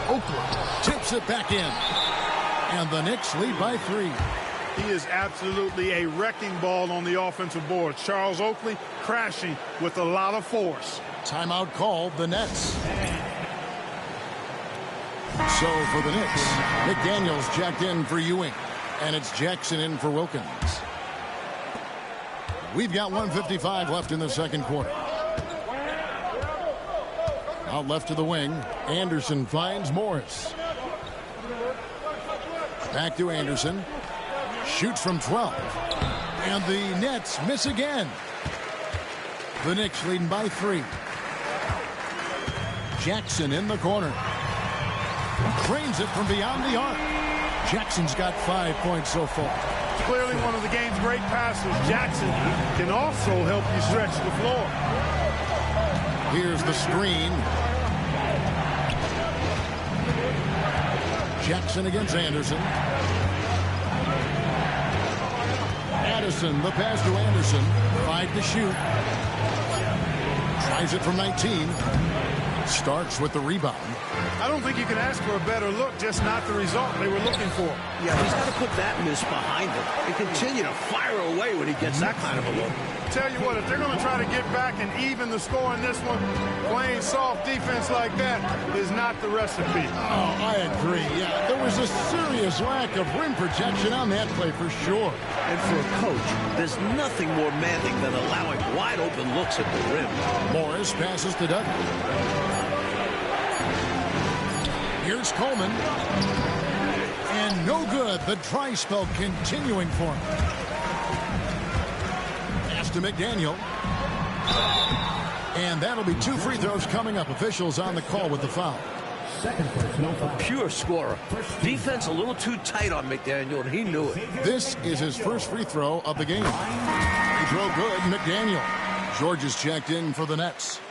Oakley tips it back in. And the Knicks lead by 3. He is absolutely a wrecking ball on the offensive board. Charles Oakley crashing with a lot of force. Timeout called, the Nets. So for the Knicks, McDaniels checked in for Ewing, and it's Jackson in for Wilkins. We've got 1:55 left in the second quarter. Out left to the wing, Anderson finds Morris. Back to Anderson. Shoots from 12. And the Nets miss again. The Knicks leading by 3. Jackson in the corner. Cranes it from beyond the arc. Jackson's got 5 points so far. Clearly one of the game's great passers. Jackson can also help you stretch the floor. Here's the screen. Jackson against Anderson. Addison, the pass to Anderson. 5 to shoot. Tries it from 19. Starks with the rebound. I don't think you can ask for a better look, just not the result they were looking for. Yeah, he's got to put that miss behind him and continue to fire away when he gets that kind of a look. Tell you what, if they're going to try to get back and even the score in this one, playing soft defense like that is not the recipe. Oh, I agree. Yeah, there was a serious lack of rim protection on that play for sure. And for a coach, there's nothing more manly than allowing wide open looks at the rim. Morris passes to Dudley. Here's Coleman. And no good. The dry spell continuing for him. Pass to McDaniel. And that'll be 2 free throws coming up. Officials on the call with the foul. A pure scorer. Defense a little too tight on McDaniel, and he knew it. This is his first free throw of the game. Free throw good, McDaniel. George is checked in for the Nets.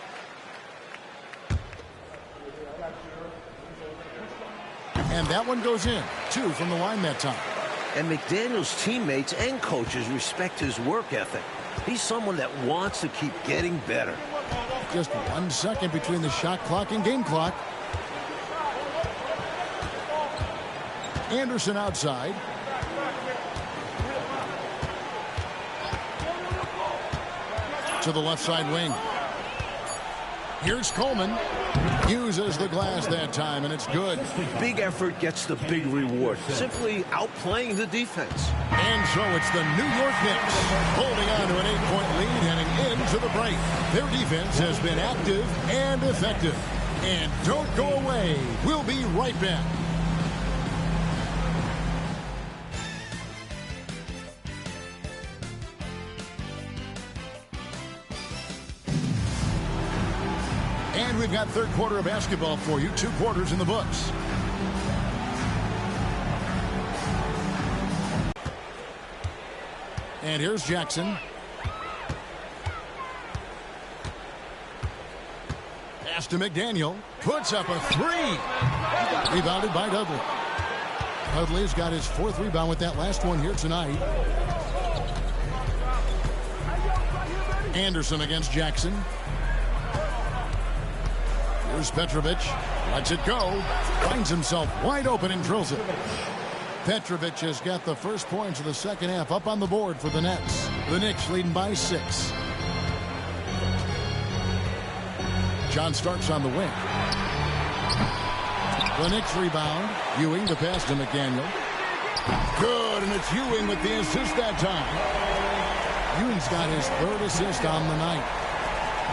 And that one goes in. 2 from the line that time. And McDaniel's teammates and coaches respect his work ethic. He's someone that wants to keep getting better. Just 1 second between the shot clock and game clock. Anderson outside. To the left side wing. Here's Coleman. Uses the glass that time, and it's good. Big effort gets the big reward. Simply outplaying the defense. And so it's the New York Knicks holding on to an 8-point lead heading into the break. Their defense has been active and effective. And don't go away. We'll be right back. And we've got third quarter of basketball for you. 2 quarters in the books. And here's Jackson. Pass to McDaniel. Puts up a 3. Rebounded by Dudley. Dudley's got his 4th rebound with that last one here tonight. Anderson against Jackson. Here's Petrovic. Lets it go. Finds himself wide open and drills it. Petrovic has got the first points of the second half up on the board for the Nets. The Knicks leading by 6. John Starks on the wing. The Knicks rebound. Ewing the pass to McDaniel. Good, and it's Ewing with the assist that time. Ewing's got his 3rd assist on the night.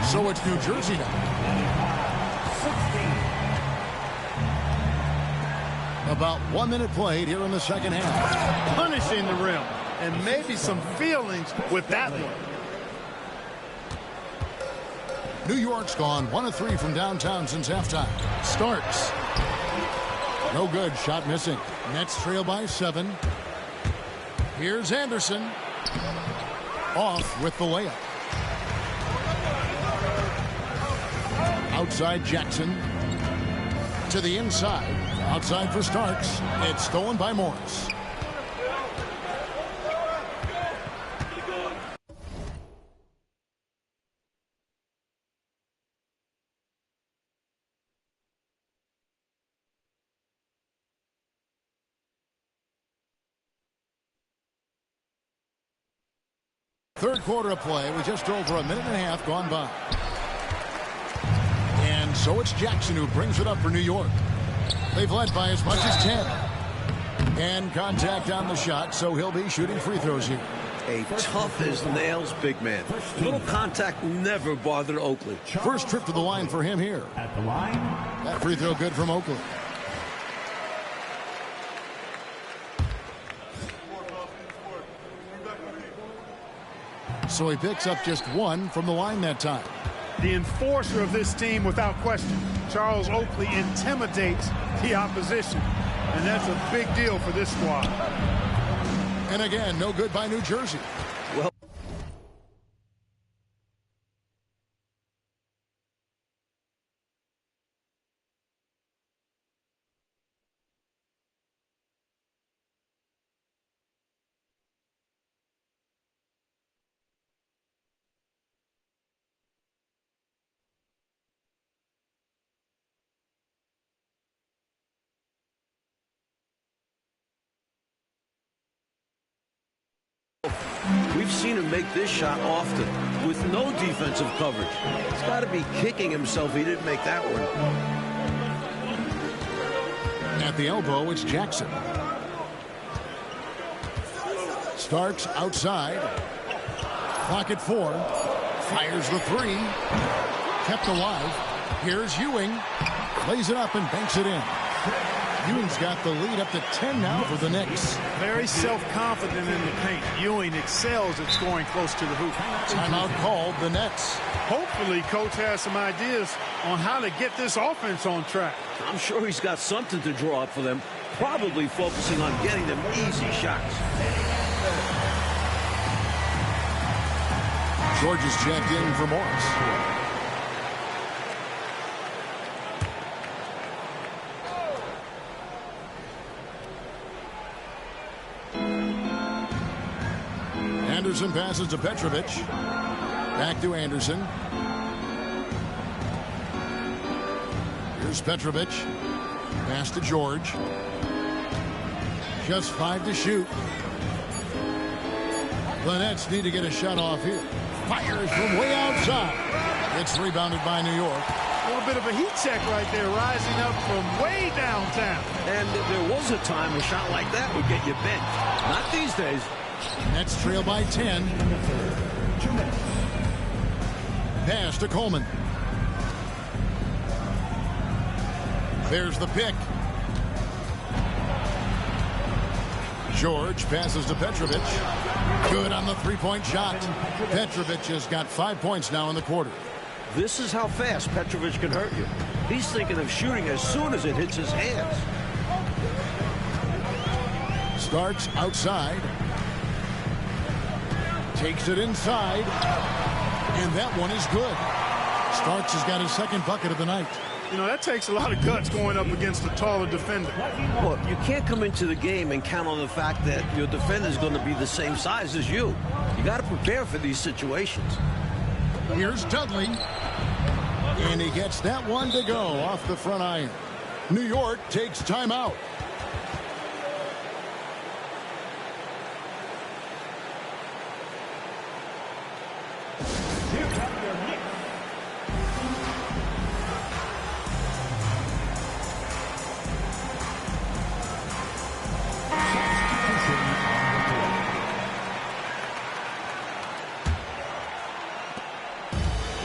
So it's New Jersey now. About 1 minute played here in the second half. Punishing the rim, and maybe some feelings with that one. New York's gone 1 of 3 from downtown since halftime. Starks. No good. Shot missing. Nets trail by 7. Here's Anderson. Off with the layup. Outside Jackson. To the inside. Outside for Starks. It's stolen by Morris. Third quarter of play with just over a minute and a half gone by. And so it's Jackson who brings it up for New York. They've led by as much as 10. And contact on the shot, so he'll be shooting free throws here. A tough as nails big man. Little contact never bothered Oakley. First trip to the line for him here. At the line. That free throw good from Oakley. So he picks up just one from the line that time. The enforcer of this team without question. Charles Oakley intimidates the opposition. And that's a big deal for this squad. And again, no good by New Jersey. Well, we've seen him make this shot often with no defensive coverage. He's got to be kicking himself he didn't make that one. At the elbow, it's Jackson. Starks outside. Clock at 4. Fires the 3. Kept alive. Here's Ewing. Lays it up and banks it in. Ewing's got the lead up to 10 now for the Knicks. Very self-confident in the paint. Ewing excels at scoring close to the hoop. Timeout called, the Nets. Hopefully, Coach has some ideas on how to get this offense on track. I'm sure he's got something to draw up for them, probably focusing on getting them easy shots. George is checked in for Morris. Anderson passes to Petrovic. Back to Anderson. Here's Petrovic. Pass to George. Just 5 to shoot. The Nets need to get a shot off here. Fires from way outside. It's rebounded by New York. A little bit of a heat check right there, rising up from way downtown. And there was a time a shot like that would get you bent. Not these days. Nets trail by 10. Pass to Coleman. There's the pick. George passes to Petrovic. Good on the three-point shot. Petrovic has got 5 points now in the quarter. This is how fast Petrovic can hurt you. He's thinking of shooting as soon as it hits his hands. Starks outside. Takes it inside. And that one is good. Starks has got his second bucket of the night. You know, that takes a lot of guts going up against a taller defender. Well, you can't come into the game and count on the fact that your defender is going to be the same size as you. You got to prepare for these situations. Here's Dudley. And he gets that one to go off the front iron. New York takes timeout.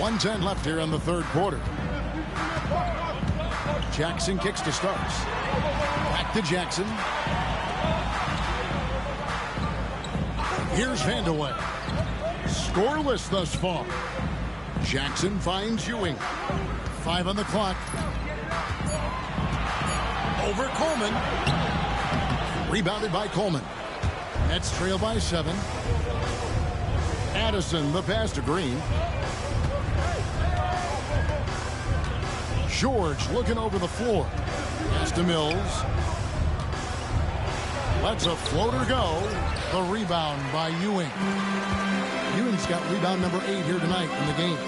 .10 left here in the third quarter. Jackson kicks to Starks. Back to Jackson. Here's Vandeweghe. Scoreless thus far. Jackson finds Ewing. 5 on the clock. Over Coleman. Rebounded by Coleman. Nets trail by 7. Addison, the pass to Green. George looking over the floor. Pass to Mills. Lets a floater go. The rebound by Ewing. Ewing's got rebound number 8 here tonight in the game.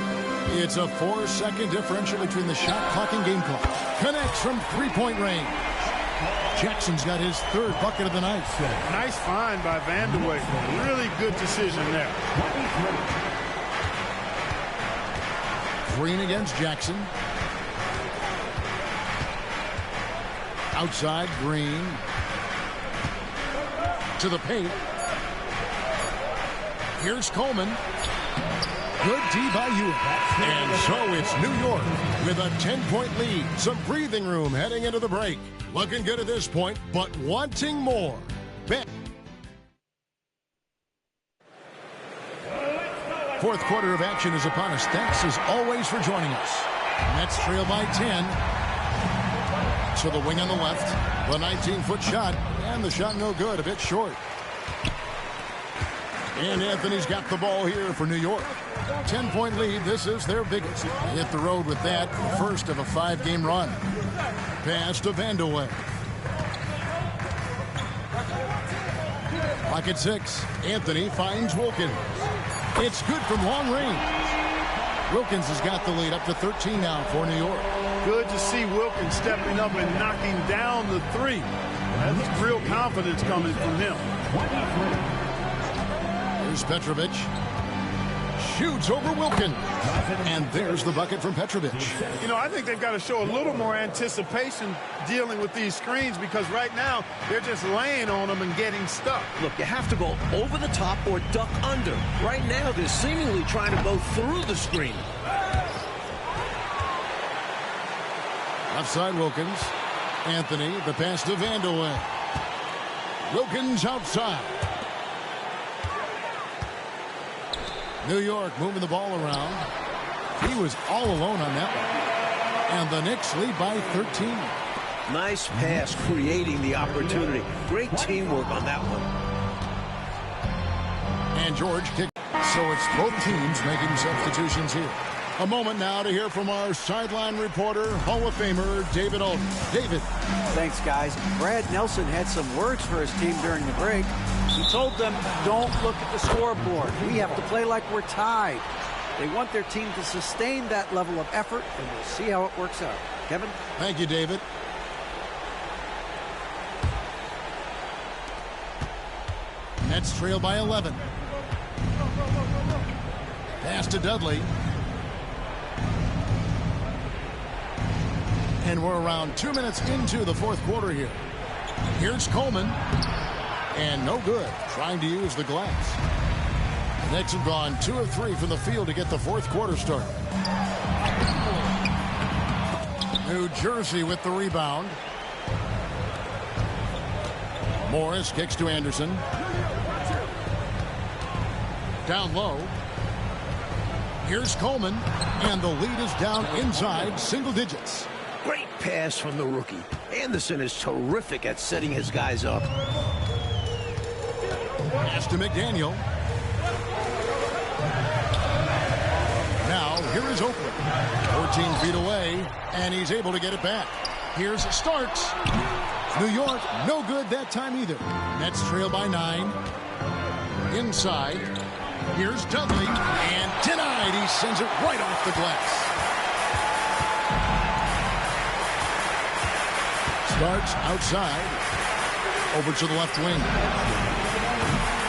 It's a 4-second differential between the shot clock and game clock. Connects from 3-point range. Jackson's got his third bucket of the night. Nice find by Vanderway. Really good decision there. Green against Jackson. Outside, Green. To the paint. Here's Coleman. Good D by Ewing. And so it's New York with a 10-point lead. Some breathing room heading into the break. Looking good at this point, but wanting more. Fourth quarter of action is upon us. Thanks as always for joining us. Mets trail by 10. To the wing on the left. The 19-foot shot. And the shot no good. A bit short. And Anthony's got the ball here for New York. 10-point lead. This is their biggest. They hit the road with that. First of a 5-game run. Pass to Vanderway. Pocket 6. Anthony finds Wilkins. It's good from long range. Wilkins has got the lead up to 13 now for New York. Good to see Wilkins stepping up and knocking down the three. That's real confidence coming from him. Here's Petrovic. Shoots over Wilkins. And there's the bucket from Petrovic. You know, I think they've got to show a little more anticipation dealing with these screens because right now they're just laying on them and getting stuck. Look, you have to go over the top or duck under. Right now, they're seemingly trying to go through the screen. Left side, Wilkins. Anthony, the pass to Vanderway. Wilkins outside. New York moving the ball around. He was all alone on that one. And the Knicks lead by 13. Nice pass, creating the opportunity. Great teamwork on that one. And George kicked. So it's both teams making substitutions here. A moment now to hear from our sideline reporter, Hall of Famer David Alden. David. Thanks, guys. Brad Nelson had some words for his team during the break. He told them, don't look at the scoreboard. We have to play like we're tied. They want their team to sustain that level of effort, and we'll see how it works out. Kevin? Thank you, David. Nets trail by 11. Pass to Dudley. And we're around 2 minutes into the fourth quarter here. Here's Coleman. And no good. Trying to use the glass. The Knicks have gone 2 of 3 from the field to get the fourth quarter started. New Jersey with the rebound. Morris kicks to Anderson. Down low. Here's Coleman. And the lead is down inside single digits. Great pass from the rookie. Anderson is terrific at setting his guys up. Pass to McDaniel. Now, here is Oakland. 14 feet away, and he's able to get it back. Here's Starks. New York, no good that time either. Nets trail by 9. Inside. Here's Dudley, and denied. He sends it right off the glass. Starks outside. Over to the left wing.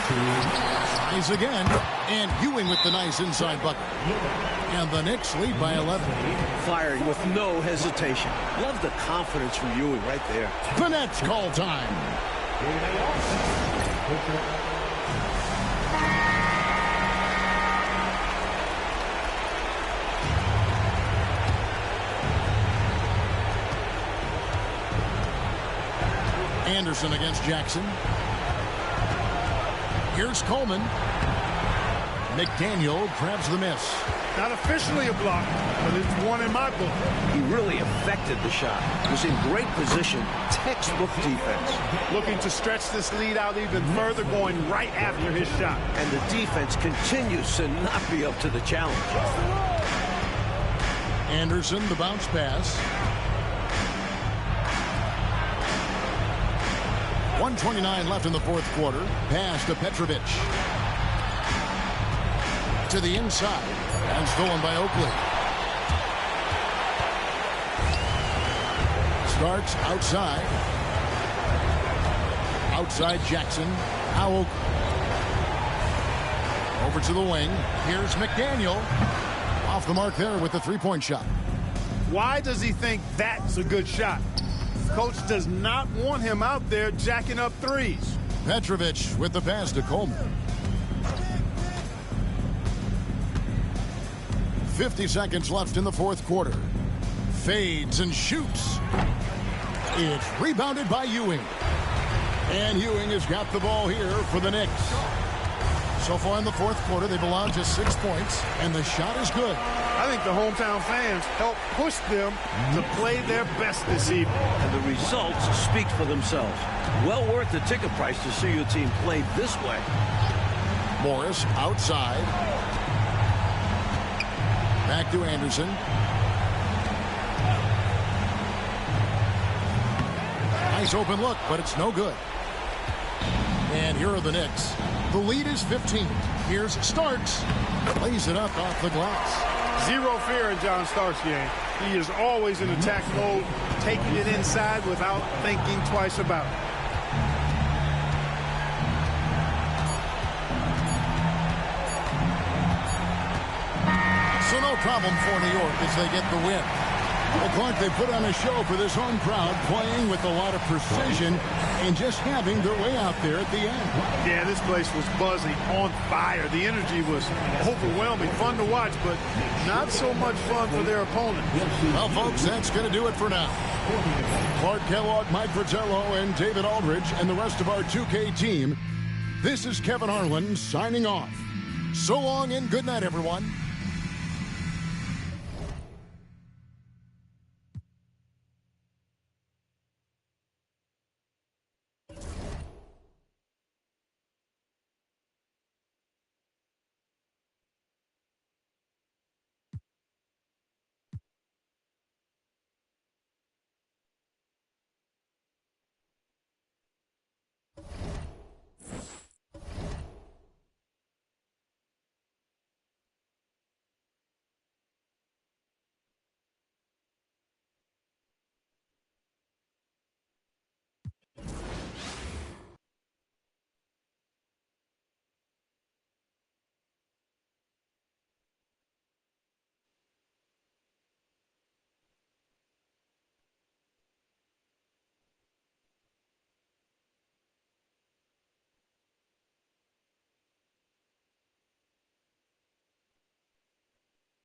Tries again. And Ewing with the nice inside bucket. And the Knicks lead by 11. Firing with no hesitation. Love the confidence from Ewing right there. The Nets call time. Anderson against Jackson. Here's Coleman. McDaniel grabs the miss. Not officially a block, but it's one in my book. He really affected the shot. Was in great position. Textbook defense. Looking to stretch this lead out even further, going right after his shot. And the defense continues to not be up to the challenge. Anderson, the bounce pass. 1:29 left in the fourth quarter. Pass to Petrovic. To the inside. And stolen by Oakley. Starks outside. Outside Jackson. Howell. Over to the wing. Here's McDaniel. Off the mark there with the three-point shot. Why does he think that's a good shot? Coach does not want him out there jacking up threes. Petrovic with the pass to Coleman. 50 seconds left in the fourth quarter. Fades and shoots. It's rebounded by Ewing. And Ewing has got the ball here for the Knicks. So far in the fourth quarter, they've allowed just 6 points, and the shot is good. I think the hometown fans help push them to play their best this evening. And the results speak for themselves. Well worth the ticket price to see your team play this way. Morris outside. Back to Anderson. Nice open look, but it's no good. And here are the Knicks. The lead is 15. Here's Starks. Lays it up off the glass. Zero fear in John Starks' game. He is always in attack mode, taking it inside without thinking twice about it. So no problem for New York as they get the win. Well, Clark, they put on a show for this home crowd, playing with a lot of precision and just having their way out there at the end. Yeah, this place was buzzing, on fire. The energy was overwhelming, fun to watch, but not so much fun for their opponent. Well, folks, that's going to do it for now. Clark Kellogg, Mike Fratello, and David Aldridge, and the rest of our 2K team. This is Kevin Harlan signing off. So long and good night, everyone.